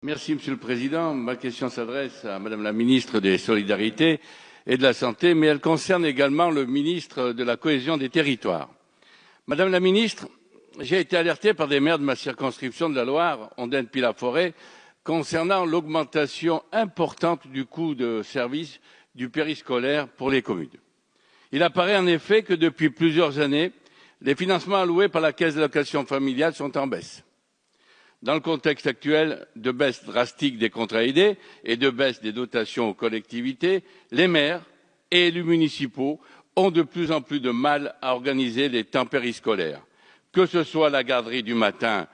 Merci, Monsieur le Président. Ma question s'adresse à Madame la ministre des Solidarités et de la Santé, mais elle concerne également le ministre de la Cohésion des Territoires. Madame la ministre, j'ai été alerté par des maires de ma circonscription de la Loire, Ondaine-Pila-Forêt, concernant l'augmentation importante du coût de service du périscolaire pour les communes. Il apparaît en effet que depuis plusieurs années, les financements alloués par la Caisse d'allocations familiales sont en baisse. Dans le contexte actuel de baisse drastique des contrats aidés et de baisse des dotations aux collectivités, les maires et élus municipaux ont de plus en plus de mal à organiser les temps périscolaires, que ce soit la garderie du matin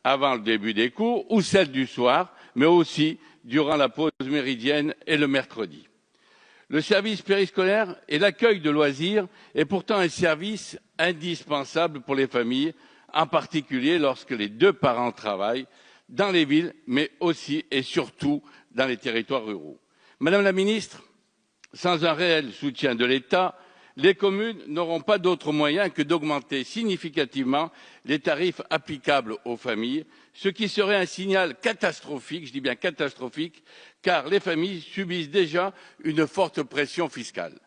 avant le début des cours ou celle du soir, mais aussi durant la pause méridienne et le mercredi. Le service périscolaire et l'accueil de loisirs est pourtant un service indispensable pour les familles, en particulier lorsque les deux parents travaillent dans les villes, mais aussi et surtout dans les territoires ruraux. Madame la ministre, sans un réel soutien de l'État, les communes n'auront pas d'autre moyen que d'augmenter significativement les tarifs applicables aux familles, ce qui serait un signal catastrophique, je dis bien catastrophique, car les familles subissent déjà une forte pression fiscale.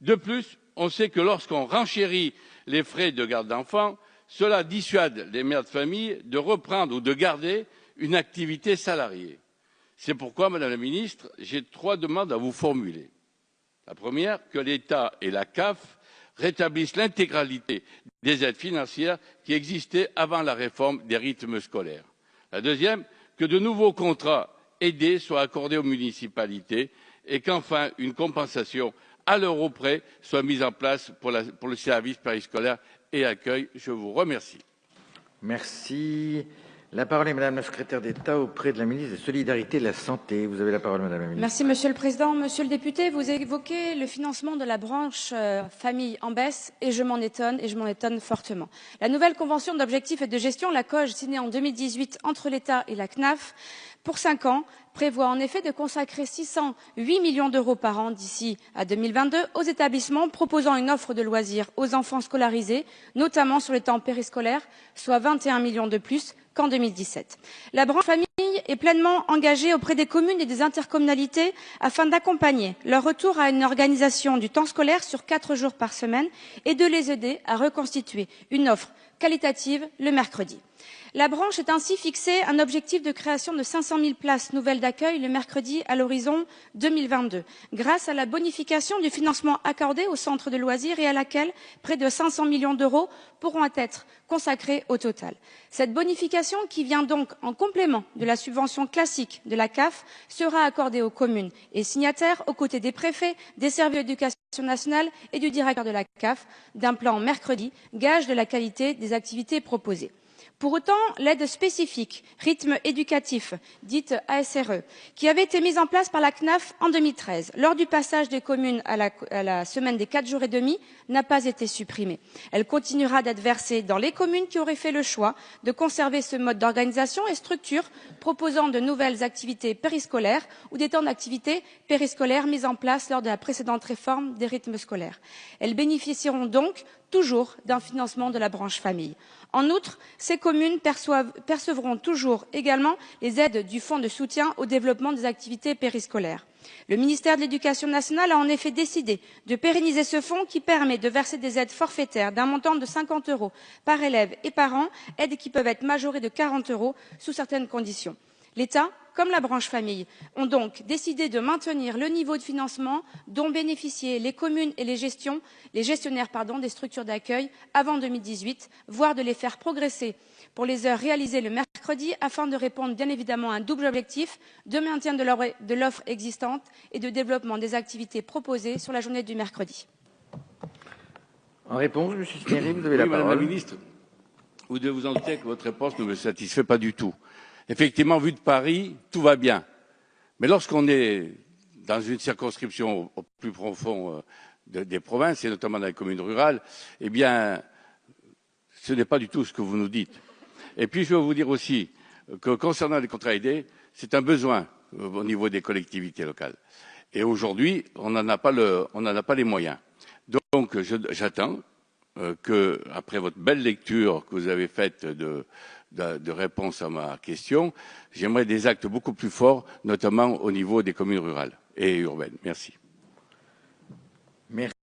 De plus, on sait que lorsqu'on renchérit les frais de garde d'enfants, cela dissuade les mères de famille de reprendre ou de garder une activité salariée. C'est pourquoi, Madame la Ministre, j'ai 3 demandes à vous formuler. La première, que l'État et la CAF rétablissent l'intégralité des aides financières qui existaient avant la réforme des rythmes scolaires. La deuxième, que de nouveaux contrats aidés soient accordés aux municipalités et qu'enfin une compensation à l'euro près soit mise en place pour le service périscolaire et accueil. Je vous remercie. Merci. La parole est Madame la secrétaire d'État auprès de la ministre des Solidarités et de la Santé. Vous avez la parole, Madame la ministre. Merci, Monsieur le Président. Monsieur le député, vous évoquez le financement de la branche famille en baisse et je m'en étonne fortement. La nouvelle convention d'objectifs et de gestion, la COG, signée en 2018 entre l'État et la CNAF, pour 5 ans, prévoit en effet de consacrer 608 millions d'euros par an d'ici à 2022 aux établissements proposant une offre de loisirs aux enfants scolarisés, notamment sur le temps périscolaire, soit 21 millions de plus qu'en 2017. La branche famille est pleinement engagée auprès des communes et des intercommunalités afin d'accompagner leur retour à une organisation du temps scolaire sur 4 jours par semaine et de les aider à reconstituer une offre qualitative le mercredi. La branche est ainsi fixé un objectif de création de 500 000 places nouvelles d'accueil le mercredi à l'horizon 2022, grâce à la bonification du financement accordé aux centres de loisirs et à laquelle près de 500 millions d'euros pourront être consacrés au total. Cette bonification, qui vient donc en complément de la subvention classique de la CAF, sera accordée aux communes et signataires aux côtés des préfets, des services d'éducation nationale et du directeur de la CAF d'un plan mercredi, gage de la qualité des activités proposées. Pour autant, l'aide spécifique rythme éducatif, dite ASRE, qui avait été mise en place par la CNAF en 2013, lors du passage des communes à la semaine des 4 jours et demi, n'a pas été supprimée. Elle continuera d'être versée dans les communes qui auraient fait le choix de conserver ce mode d'organisation et structures proposant de nouvelles activités périscolaires ou des temps d'activité périscolaires mis en place lors de la précédente réforme des rythmes scolaires. Elles bénéficieront donc toujours d'un financement de la branche famille. En outre, ces communes percevront toujours également les aides du Fonds de soutien au développement des activités périscolaires. Le ministère de l'Éducation nationale a en effet décidé de pérenniser ce fonds qui permet de verser des aides forfaitaires d'un montant de 50 € par élève et par an, aides qui peuvent être majorées de 40 € sous certaines conditions. L'État, comme la branche famille, ont donc décidé de maintenir le niveau de financement dont bénéficiaient les communes et les gestionnaires des structures d'accueil avant 2018, voire de les faire progresser pour les heures réalisées le mercredi afin de répondre bien évidemment à un double objectif de maintien de l'offre existante et de développement des activités proposées sur la journée du mercredi. En réponse, M. Cinieri, vous avez la parole. Madame la ministre, vous devez vous en douter que votre réponse ne me satisfait pas du tout. Effectivement, vu de Paris, tout va bien. Mais lorsqu'on est dans une circonscription au plus profond des provinces, et notamment dans les communes rurales, eh bien, ce n'est pas du tout ce que vous nous dites. Et puis, je veux vous dire aussi que concernant les contrats aidés, c'est un besoin au niveau des collectivités locales. Et aujourd'hui, on n'en a pas les moyens. Donc, j'attends que, après votre belle lecture que vous avez faite de réponse à ma question. J'aimerais des actes beaucoup plus forts, notamment au niveau des communes rurales et urbaines. Merci. Merci.